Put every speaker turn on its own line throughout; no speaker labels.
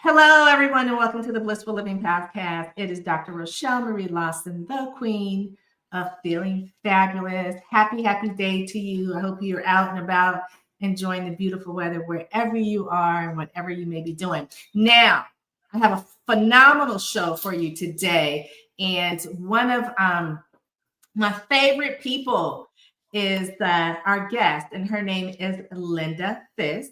Hello, everyone, and welcome to the Blissful Living Podcast. It is Dr. Rochel Marie Lawson, the queen of feeling fabulous. Happy day to you. I hope you're out and about enjoying the beautiful weather wherever you are and whatever you may be doing. Now, I have a phenomenal show for you today. And one of my favorite people is our guest, and her name is Linda Fisk.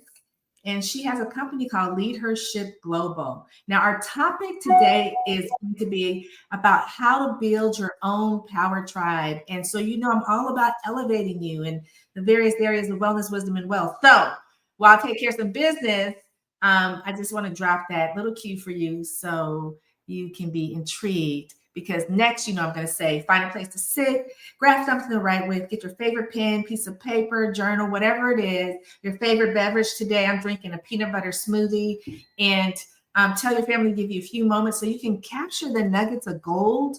And she has a company called LeadHERship Global. Now, our topic today is going to be about how to build your own power tribe. And so, I'm all about elevating you in the various areas of wellness, wisdom, and wealth. So while I take care of some business, I just want to drop that little cue for you so you can be intrigued. Because next, I'm going to say, find a place to sit, grab something to write with, get your favorite pen, piece of paper, journal, whatever it is, your favorite beverage. Today, I'm drinking a peanut butter smoothie, and tell your family to give you a few moments so you can capture the nuggets of gold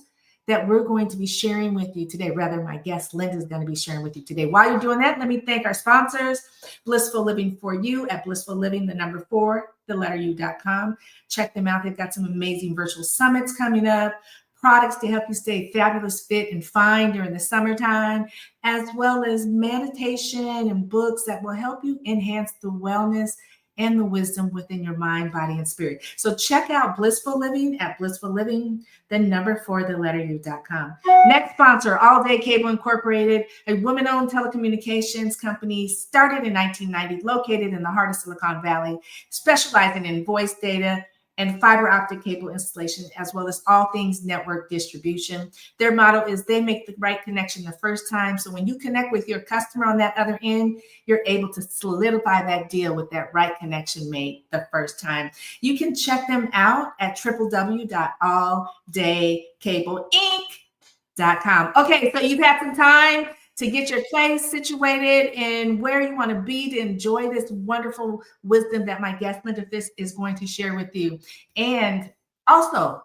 that we're going to be sharing with you today. Rather, my guest, Linda, is going to be sharing with you today. While you're doing that, let me thank our sponsors, Blissful Living for You at Blissful Living, the number 4, the letter U.com. Check them out. They've got some amazing virtual summits coming up, products to help you stay fabulous, fit, and fine during the summertime, as well as meditation and books that will help you enhance the wellness and the wisdom within your mind, body, and spirit. So check out Blissful Living at Blissful Living, the number 4, the letter U.com. Next sponsor, All Day Cable Incorporated, a woman-owned telecommunications company started in 1990, located in the heart of Silicon Valley, specializing in voice data and fiber optic cable installation, as well as all things network distribution. Their motto is they make the right connection the first time. So when you connect with your customer on that other end, you're able to solidify that deal with that right connection made the first time. You can check them out at www.alldaycableinc.com. Okay, so you've had some time to get your place situated and where you want to be to enjoy this wonderful wisdom that my guest Linda Fisk is going to share with you. And also,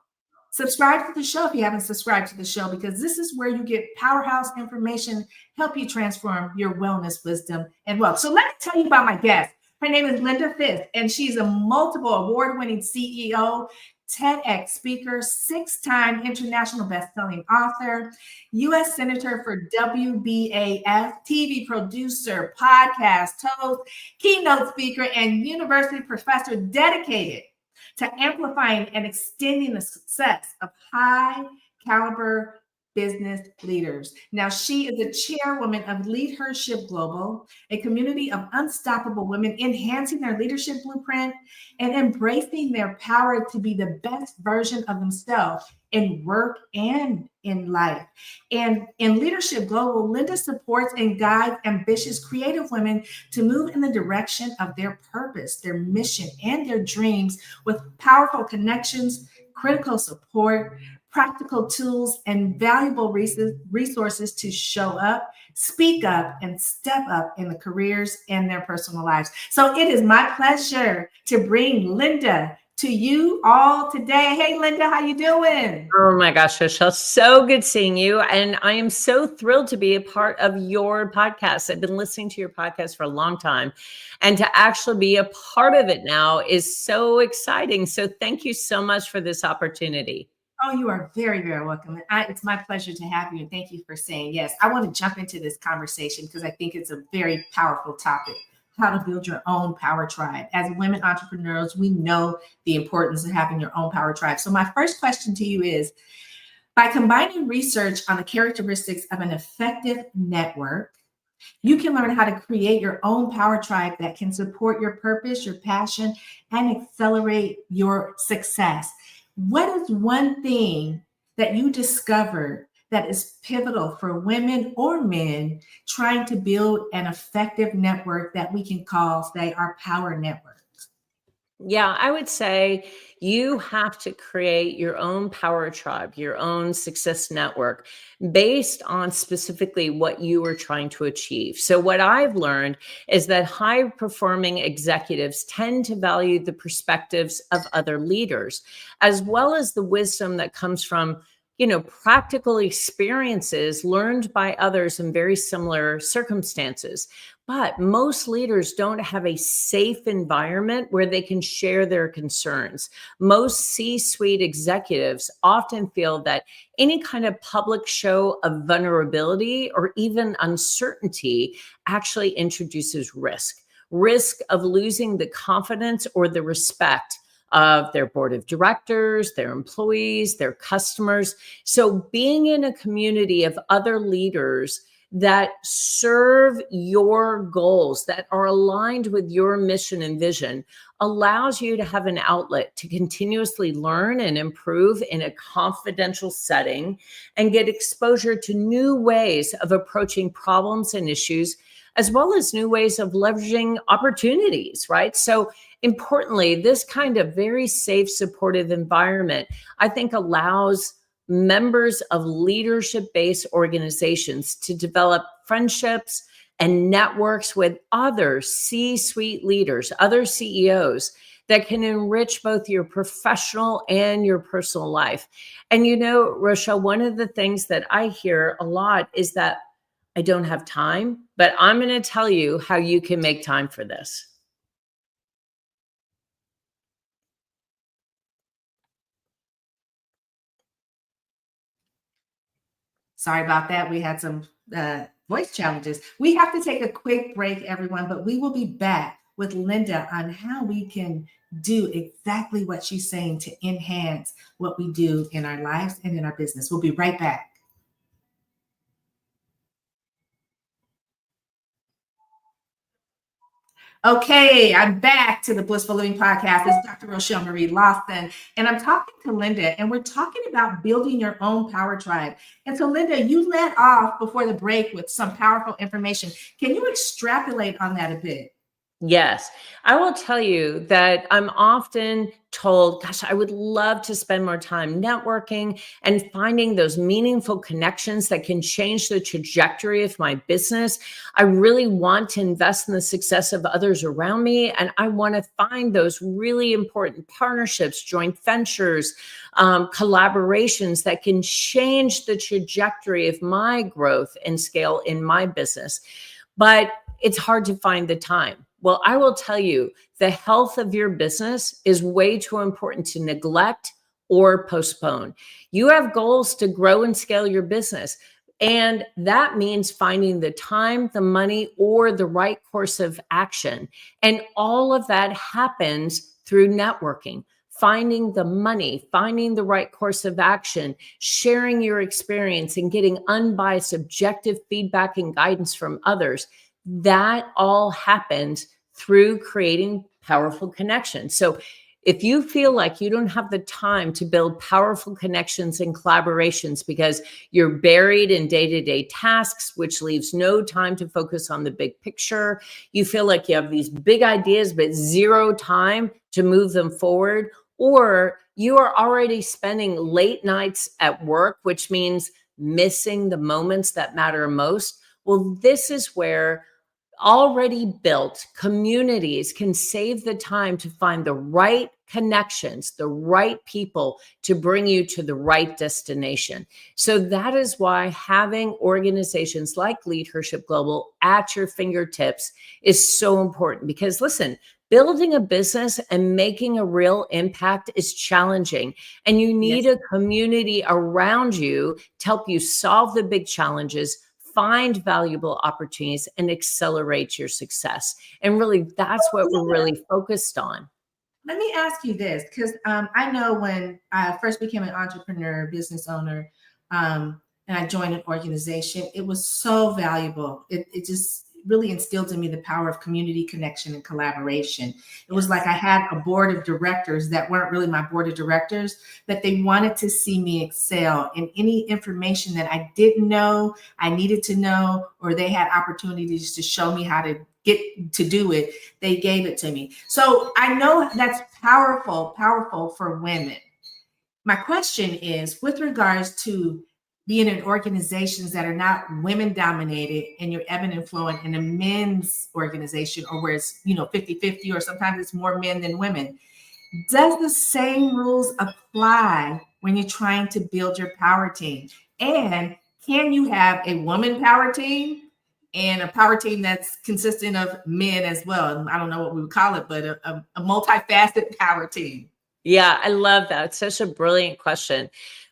subscribe to the show if you haven't subscribed to the show, because this is where you get powerhouse information, help you transform your wellness, wisdom, and wealth. So let me tell you about my guest. Her name is Linda Fisk, and she's a multiple award-winning CEO, TEDx speaker, 6-time international best-selling author, U.S. Senator for WBAF, TV producer, podcast host, keynote speaker, and university professor dedicated to amplifying and extending the success of high-caliber business leaders. Now, she is the chairwoman of LeadHERship Global, a community of unstoppable women enhancing their leadership blueprint and embracing their power to be the best version of themselves in work and in life. And in LeadHERship Global, Linda supports and guides ambitious, creative women to move in the direction of their purpose, their mission, and their dreams with powerful connections, critical support, practical tools, and valuable resources to show up, speak up, and step up in the careers and their personal lives. So it is my pleasure to bring Linda to you all today. Hey, Linda, how you doing?
Oh my gosh, Rochel, so good seeing you. And I am so thrilled to be a part of your podcast. I've been listening to your podcast for a long time, and to actually be a part of it now is so exciting. So thank you so much for this opportunity.
Oh, you are very, very welcome. It's my pleasure to have you. And thank you for saying yes. I want to jump into this conversation because I think it's a very powerful topic, how to build your own power tribe. As women entrepreneurs, we know the importance of having your own power tribe. So my first question to you is, by combining research on the characteristics of an effective network, you can learn how to create your own power tribe that can support your purpose, your passion, and accelerate your success. What is one thing that you discovered that is pivotal for women or men trying to build an effective network that we can call, say, our power network?
Yeah, I would say you have to create your own power tribe, your own success network based on specifically what you are trying to achieve. So what I've learned is that high performing executives tend to value the perspectives of other leaders, as well as the wisdom that comes from practical experiences learned by others in very similar circumstances. But most leaders don't have a safe environment where they can share their concerns. Most C-suite executives often feel that any kind of public show of vulnerability or even uncertainty actually introduces risk of losing the confidence or the respect of their board of directors, their employees, their customers. So being in a community of other leaders that serve your goals, that are aligned with your mission and vision, allows you to have an outlet to continuously learn and improve in a confidential setting and get exposure to new ways of approaching problems and issues, as well as new ways of leveraging opportunities, right? So importantly, this kind of very safe, supportive environment, I think, allows members of leadership-based organizations to develop friendships and networks with other C-suite leaders, other CEOs that can enrich both your professional and your personal life. And Rochel, one of the things that I hear a lot is that I don't have time, but I'm going to tell you how you can make time for this.
Sorry about that. We had some voice challenges. We have to take a quick break, everyone, but we will be back with Linda on how we can do exactly what she's saying to enhance what we do in our lives and in our business. We'll be right back. Okay, I'm back to the Blissful Living Podcast. It's Dr. Rochel Marie Lawson, and I'm talking to Linda, and we're talking about building your own power tribe. And so, Linda, you led off before the break with some powerful information. Can you extrapolate on that a bit?
Yes, I will tell you that I'm often told, gosh, I would love to spend more time networking and finding those meaningful connections that can change the trajectory of my business. I really want to invest in the success of others around me. And I want to find those really important partnerships, joint ventures, collaborations that can change the trajectory of my growth and scale in my business. But it's hard to find the time. Well, I will tell you, the health of your business is way too important to neglect or postpone. You have goals to grow and scale your business. And that means finding the time, the money, or the right course of action. And all of that happens through networking. Finding the money, finding the right course of action, sharing your experience, and getting unbiased, objective feedback and guidance from others. That all happens through creating powerful connections. So if you feel like you don't have the time to build powerful connections and collaborations because you're buried in day-to-day tasks, which leaves no time to focus on the big picture, you feel like you have these big ideas, but zero time to move them forward, or you are already spending late nights at work, which means missing the moments that matter most. Well, this is where already built communities can save the time to find the right connections, the right people to bring you to the right destination. So that is why having organizations like LeadHERship Global at your fingertips is so important. Because listen, building a business and making a real impact is challenging, and you need a community around you to help you solve the big challenges, find valuable opportunities, and accelerate your success. And really, that's what we're really focused on.
Let me ask you this, because I know when I first became an entrepreneur, business owner, and I joined an organization, it was so valuable. It just really instilled in me the power of community connection and collaboration. It was like I had a board of directors that weren't really my board of directors, but they wanted to see me excel in any information that I didn't know, I needed to know, or they had opportunities to show me how to get to do it. They gave it to me. So I know that's powerful for women. My question is, with regards to being in organizations that are not women dominated and you're ebbing and flowing in a men's organization, or where it's 50-50, or sometimes it's more men than women, does the same rules apply when you're trying to build your power team? And can you have a woman power team and a power team that's consisting of men as well? I don't know what we would call it, but a multifaceted power team.
Yeah, I love that. It's such a brilliant question.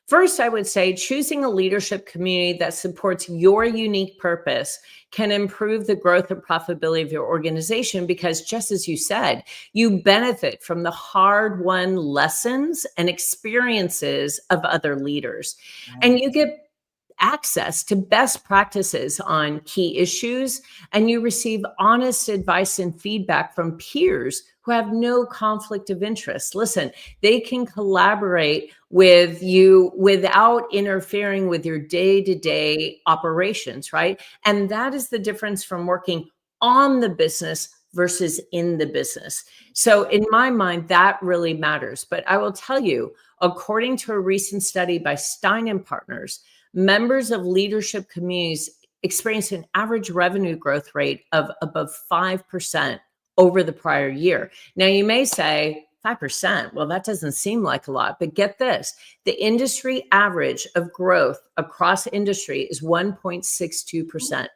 First, I would say choosing a leadership community that supports your unique purpose can improve the growth and profitability of your organization because, just as you said, you benefit from the hard-won lessons and experiences of other leaders. And you get access to best practices on key issues, and you receive honest advice and feedback from peers who have no conflict of interest. Listen, they can collaborate with you without interfering with your day-to-day operations, right? And that is the difference from working on the business versus in the business. So in my mind, that really matters. But I will tell you, according to a recent study by Stein and Partners, members of leadership communities experience an average revenue growth rate of above 5% over the prior year. Now, you may say 5%, well, that doesn't seem like a lot, but get this, the industry average of growth across industry is 1.62%.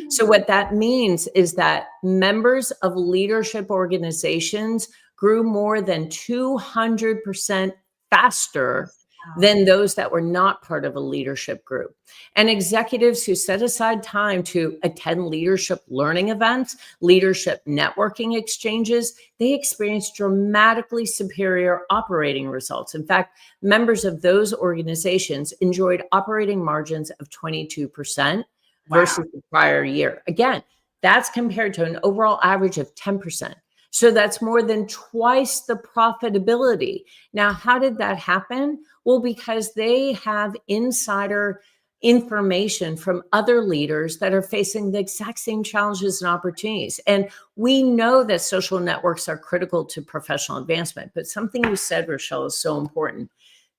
So what that means is that members of leadership organizations grew more than 200% faster than those that were not part of a leadership group. And executives who set aside time to attend leadership learning events, leadership networking exchanges, they experience dramatically superior operating results. In fact, members of those organizations enjoyed operating margins of 22% versus the prior year. Again, that's compared to an overall average of 10%. So that's more than twice the profitability. Now, how did that happen? Well, because they have insider information from other leaders that are facing the exact same challenges and opportunities. And we know that social networks are critical to professional advancement. But something you said, Rochel, is so important.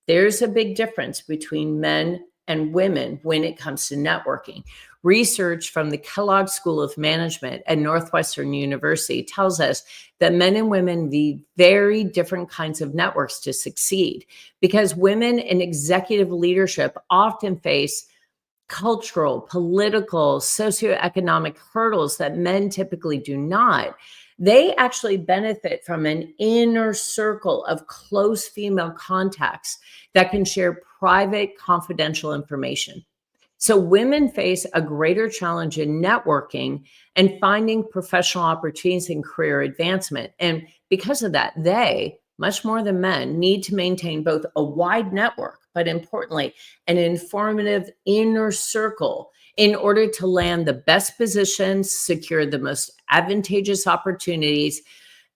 There's a big difference between men and women when it comes to networking. Research from the Kellogg School of Management at Northwestern University tells us that men and women need very different kinds of networks to succeed because women in executive leadership often face cultural, political, socioeconomic hurdles that men typically do not. They actually benefit from an inner circle of close female contacts that can share private, confidential information. So women face a greater challenge in networking and finding professional opportunities and career advancement. And because of that, they, much more than men, need to maintain both a wide network, but importantly, an informative inner circle in order to land the best positions, secure the most advantageous opportunities.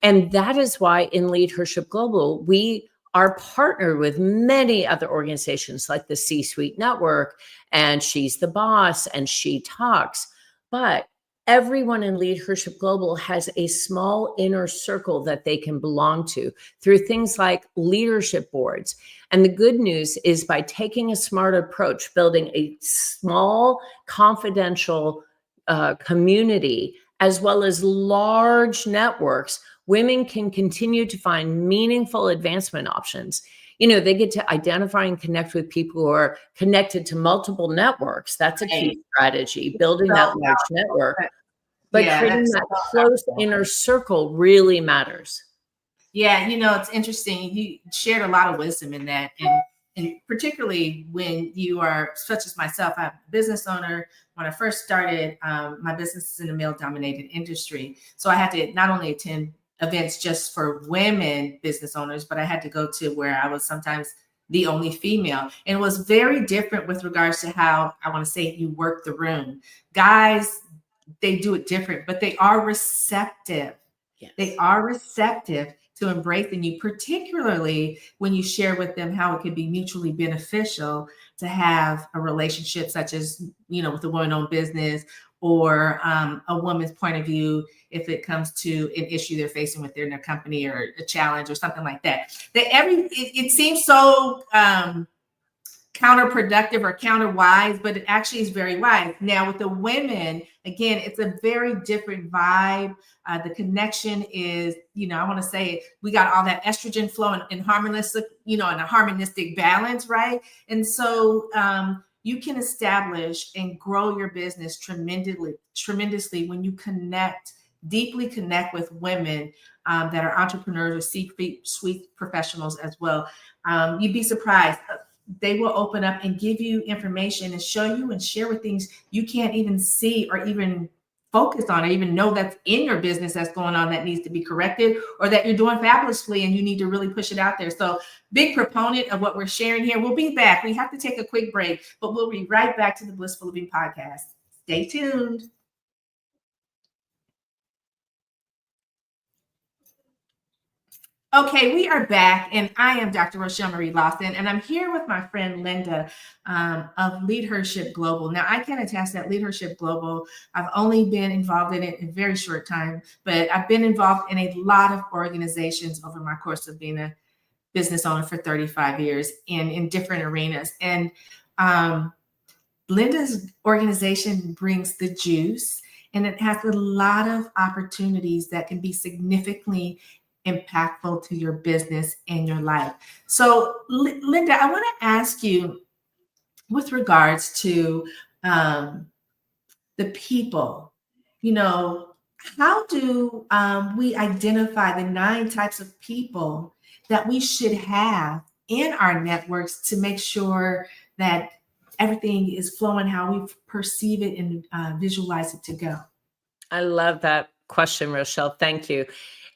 And that is why in LeadHERship Global, we are partnered with many other organizations like the C-Suite Network and She's the Boss and She Talks. But everyone in LeadHERship Global has a small inner circle that they can belong to through things like leadership boards. And the good news is by taking a smart approach, building a small, confidential community, as well as large networks, women can continue to find meaningful advancement options. You know, they get to identify and connect with people who are connected to multiple networks. That's a key strategy, building that large network. But creating that close inner circle really matters.
Yeah, you know, it's interesting. You shared a lot of wisdom in that. And particularly when you are, such as myself, I'm a business owner. When I first started, my business is in a male-dominated industry. So I had to not only attend events just for women business owners, but I had to go to where I was sometimes the only female. And it was very different with regards to how, I want to say, you work the room. Guys, they do it different, but they are receptive. Yes. They are receptive to embracing you, particularly when you share with them how it could be mutually beneficial to have a relationship such as, you know, with a woman-owned business or a woman's point of view if it comes to an issue they're facing within their company or a challenge or something like that. It seems so counterproductive or counter-wise, but it actually is very wise. Now with the women, again, it's a very different vibe. The connection is, I want to say we got all that estrogen flow and harmonistic, in a harmonistic balance, right? And so you can establish and grow your business tremendously when you deeply connect with women that are entrepreneurs or C-suite professionals as well. You'd be surprised. They will open up and give you information and show you and share with things you can't even see or even focus on or even know that's in your business that's going on that needs to be corrected or that you're doing fabulously and you need to really push it out there. So big proponent of what we're sharing here. We'll be back. We have to take a quick break, but we'll be right back to the Blissful Living Podcast. Stay tuned. Okay, we are back, and I am Dr. Rochel Marie Lawson, and I'm here with my friend Linda of LeadHERship Global. Now, I can attest that LeadHERship Global, I've only been involved in it in a very short time, but I've been involved in a lot of organizations over my course of being a business owner for 35 years in different arenas. And Linda's organization brings the juice, and it has a lot of opportunities that can be significantly impactful to your business and your life. So, Linda, I want to ask you with regards to the people, how do we identify the 9 types of people that we should have in our networks to make sure that everything is flowing how we perceive it and visualize it to go?
I love that question, Rochelle. Thank you.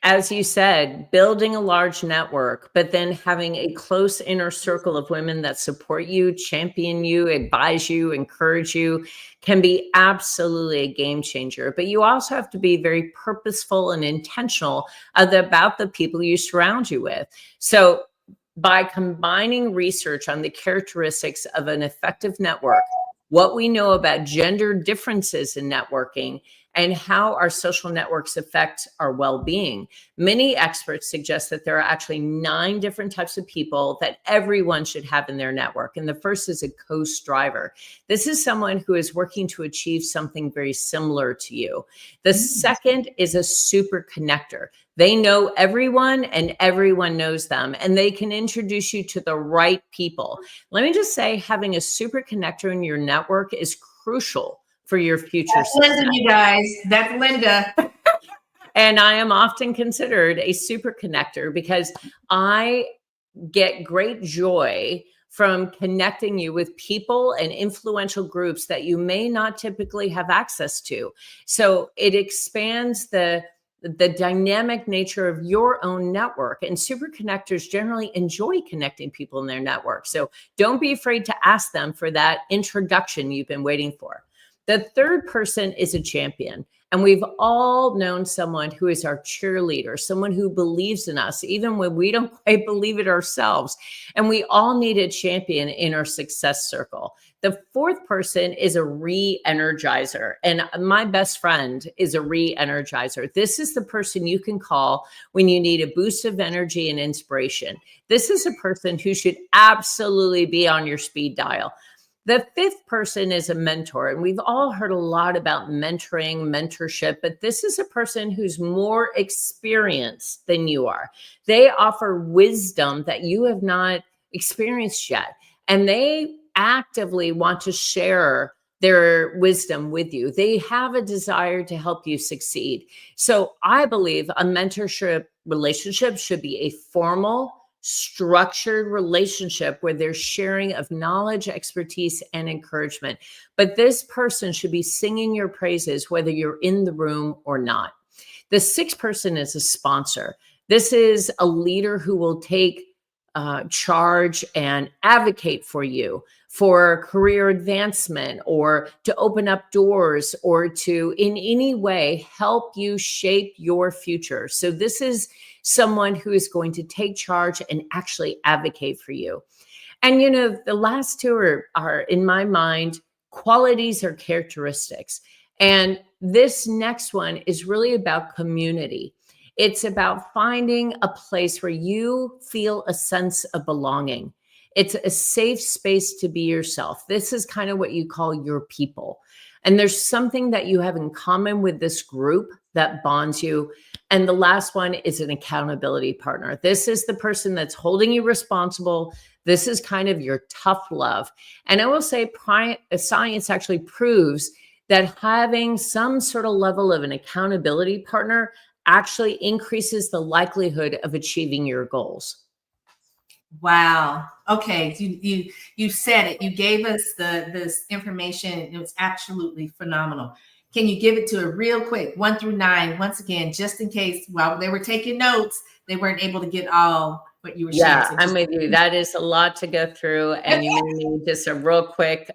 As you said, building a large network, but then having a close inner circle of women that support you, champion you, advise you, encourage you can be absolutely a game changer. But you also have to be very purposeful and intentional about the people you surround you with. So by combining research on the characteristics of an effective network, what we know about gender differences in networking, and how our social networks affect our well-being. Many experts suggest that there are actually 9 different types of people that everyone should have in their network. And the first is a co-striver. This is someone who is working to achieve something very similar to you. The second is a super connector. They know everyone and everyone knows them, and they can introduce you to the right people. Let me just say, having a super connector in your network is crucial for your future
That's
success.
Linda, you guys. That's Linda.
And I am often considered a super connector because I get great joy from connecting you with people and influential groups that you may not typically have access to. So it expands the dynamic nature of your own network. And super connectors generally enjoy connecting people in their network. So don't be afraid to ask them for that introduction you've been waiting for. The third person is a champion. And we've all known someone who is our cheerleader, someone who believes in us, even when we don't quite believe it ourselves. And we all need a champion in our success circle. The fourth person is a re-energizer. And my best friend is a re-energizer. This is the person you can call when you need a boost of energy and inspiration. This is a person who should absolutely be on your speed dial. The fifth person is a mentor, and we've all heard a lot about mentoring, mentorship, but this is a person who's more experienced than you are. They offer wisdom that you have not experienced yet, and they actively want to share their wisdom with you. They have a desire to help you succeed. So I believe a mentorship relationship should be a formal, structured relationship where there's sharing of knowledge, expertise, and encouragement. But this person should be singing your praises, whether you're in the room or not. The sixth person is a sponsor. This is a leader who will take charge and advocate for you for career advancement or to open up doors or to in any way help you shape your future. So this is someone who is going to take charge and actually advocate for you. And, you know, the last two are in my mind, qualities or characteristics. And this next one is really about community. It's about finding a place where you feel a sense of belonging. It's a safe space to be yourself. This is kind of what you call your people. And there's something that you have in common with this group that bonds you. And the last one is an accountability partner. This is the person that's holding you responsible. This is kind of your tough love. And I will say science actually proves that having some sort of level of an accountability partner actually increases the likelihood of achieving your goals.
Wow. Okay. You said it. You gave us this information. It was absolutely phenomenal. Can you give it to a real quick 1 through 9 once again, just in case while they were taking notes, they weren't able to get all what you were sharing?
Yeah, I'm with you. That is a lot to go through, and you may need just a real quick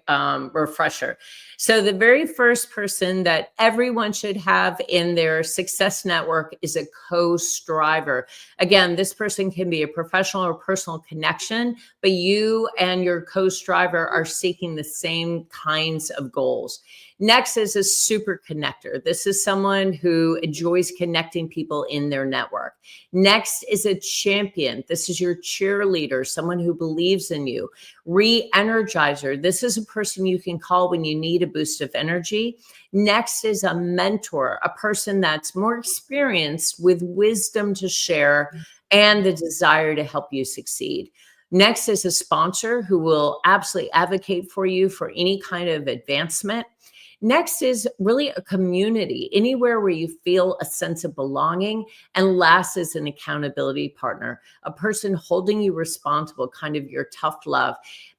refresher. So the very first person that everyone should have in their success network is a co-striver. Again, this person can be a professional or personal connection, but you and your co-striver are seeking the same kinds of goals. Next is a super connector. This is someone who enjoys connecting people in their network. Next is a champion. This is your cheerleader, someone who believes in you. Re-energizer. This is a person you can call when you need a boost of energy. Next is a mentor, a person that's more experienced with wisdom to share and the desire to help you succeed. Next is a sponsor who will absolutely advocate for you for any kind of advancement. Next is really a community, anywhere where you feel a sense of belonging. And last is an accountability partner, a person holding you responsible, kind of your tough love.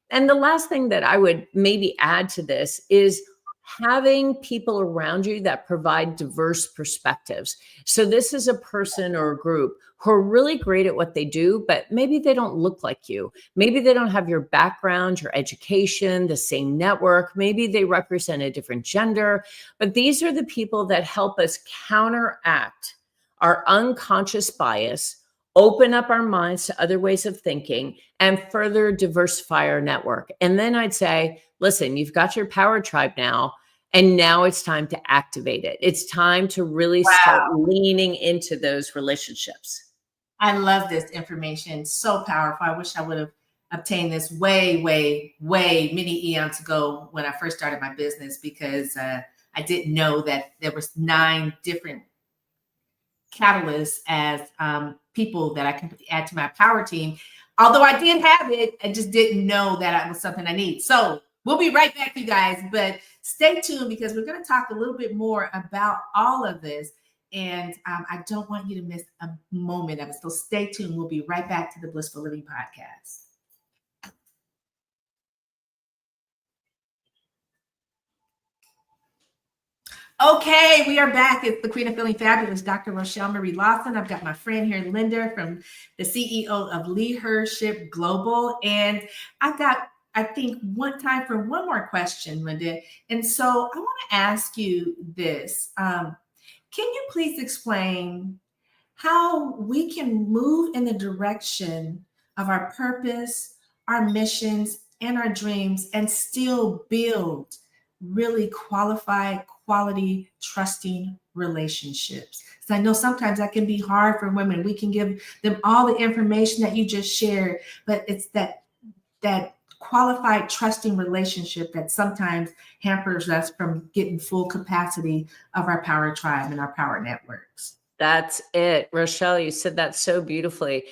And the last thing that I would maybe add to this is having people around you that provide diverse perspectives. So this is a person or a group who are really great at what they do, but maybe they don't look like you. Maybe they don't have your background, your education, the same network. Maybe they represent a different gender, but these are the people that help us counteract our unconscious bias, open up our minds to other ways of thinking, and further diversify our network. And then I'd say, listen, you've got your power tribe now, and now it's time to activate it. It's time to really start leaning into those relationships.
I love this information. So powerful. I wish I would have obtained this way many eons ago when I first started my business, because I didn't know that there was 9 different catalysts as people that I can add to my power team. Although I did have it, I just didn't know that it was something I need. So we'll be right back, you guys, but stay tuned because we're going to talk a little bit more about all of this. And I don't want you to miss a moment of it. So stay tuned. We'll be right back to the Blissful Living Podcast. Okay, we are back. It's the Queen of Feeling Fabulous, Dr. Rochel Marie Lawson. I've got my friend here, Linda, from the CEO of LeadHERship Global. And I've got, I think, one time for one more question, Linda. And so I want to ask you this. Can you please explain how we can move in the direction of our purpose, our missions, and our dreams, and still build really qualified, quality, trusting relationships? Because I know sometimes that can be hard for women. We can give them all the information that you just shared, but it's that qualified, trusting relationship that sometimes hampers us from getting full capacity of our power tribe and our power networks.
That's it. Rochel, you said that so beautifully.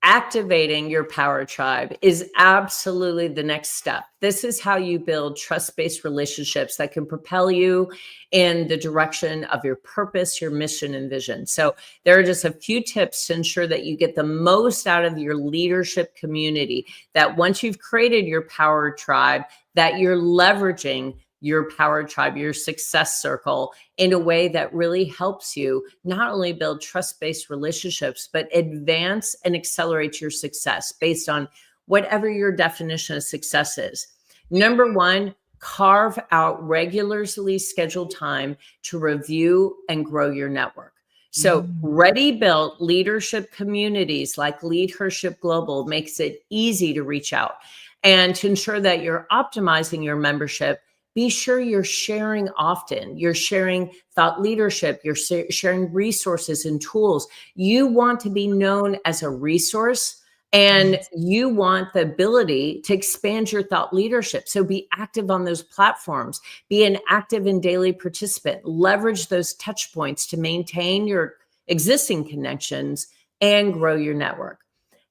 Activating your power tribe is absolutely the next step. This is how you build trust-based relationships that can propel you in the direction of your purpose, your mission, and vision. So there are just a few tips to ensure that you get the most out of your leadership community, that once you've created your power tribe, that you're leveraging your power tribe, your success circle, in a way that really helps you not only build trust-based relationships, but advance and accelerate your success based on whatever your definition of success is. Number 1, carve out regularly scheduled time to review and grow your network. So ready-built leadership communities like LeadHERship Global makes it easy to reach out. And to ensure that you're optimizing your membership, be sure you're sharing often. You're sharing thought leadership. You're sharing resources and tools. You want to be known as a resource, And you want the ability to expand your thought leadership. So be active on those platforms, be an active and daily participant, leverage those touch points to maintain your existing connections and grow your network.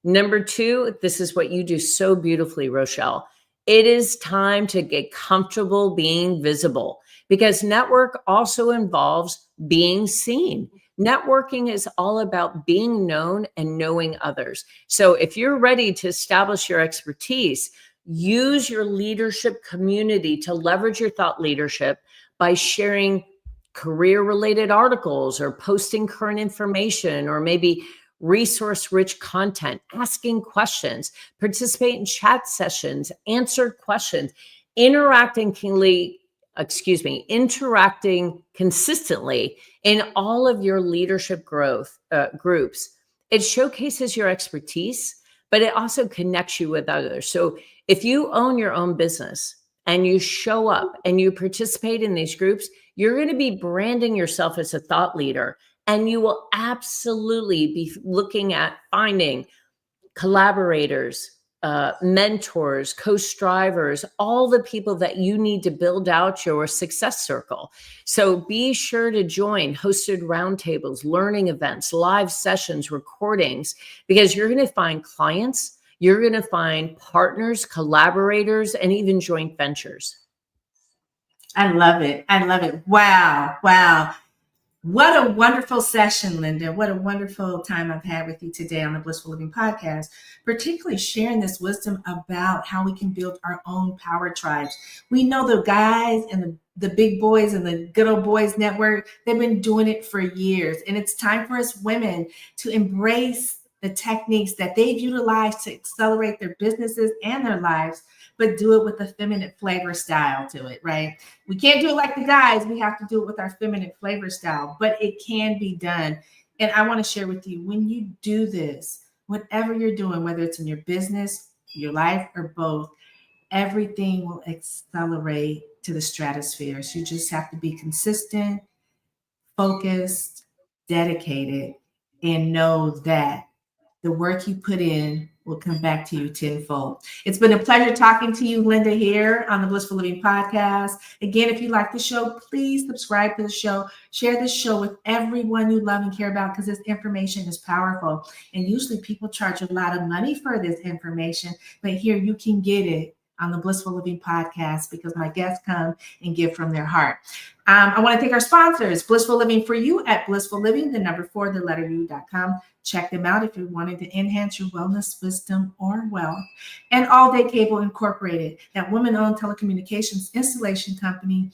Number 2, this is what you do so beautifully, Rochel. It is time to get comfortable being visible, because network also involves being seen. Networking is all about being known and knowing others. So if you're ready to establish your expertise, use your leadership community to leverage your thought leadership by sharing career-related articles or posting current information, or maybe resource-rich content, asking questions, participate in chat sessions, answer questions, interacting consistently in all of your leadership growth groups. It showcases your expertise, but it also connects you with others. So if you own your own business and you show up and you participate in these groups, you're going to be branding yourself as a thought leader. And you will absolutely be looking at finding collaborators, mentors, co-strivers, all the people that you need to build out your success circle. So be sure to join hosted roundtables, learning events, live sessions, recordings, because you're going to find clients, you're going to find partners, collaborators, and even joint ventures.
I love it. I love it. Wow. Wow. What a wonderful session, Linda. What a wonderful time I've had with you today on the Blissful Living Podcast, particularly sharing this wisdom about how we can build our own power tribes. We know the guys and the big boys and the good old boys network, they've been doing it for years. And it's time for us women to embrace the techniques that they've utilized to accelerate their businesses and their lives, but do it with a feminine flavor style to it, right? We can't do it like the guys. We have to do it with our feminine flavor style, but it can be done. And I want to share with you, when you do this, whatever you're doing, whether it's in your business, your life, or both, everything will accelerate to the stratosphere. So you just have to be consistent, focused, dedicated, and know that the work you put in will come back to you tenfold. It's been a pleasure talking to you, Linda, here on the Blissful Living Podcast. Again, if you like the show, please subscribe to the show. Share this show with everyone you love and care about, because this information is powerful. And usually people charge a lot of money for this information, but here you can get it on the Blissful Living Podcast, because my guests come and give from their heart. I want to thank our sponsors, Blissful Living for You at Blissful Living, the number 4, the letter U.com. Check them out if you're wanting to enhance your wellness, wisdom, or wealth. And All Day Cable Incorporated, that woman-owned telecommunications installation company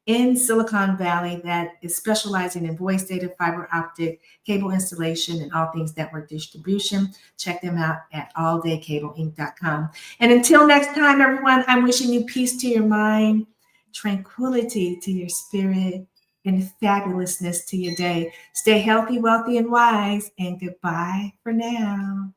in Silicon Valley that is specializing in voice, data, fiber optic, cable installation, and all things network distribution. Check them out at alldaykableinc.com. And until next time, everyone, I'm wishing you peace to your mind, tranquility to your spirit, and fabulousness to your day. Stay healthy, wealthy, and wise, and goodbye for now.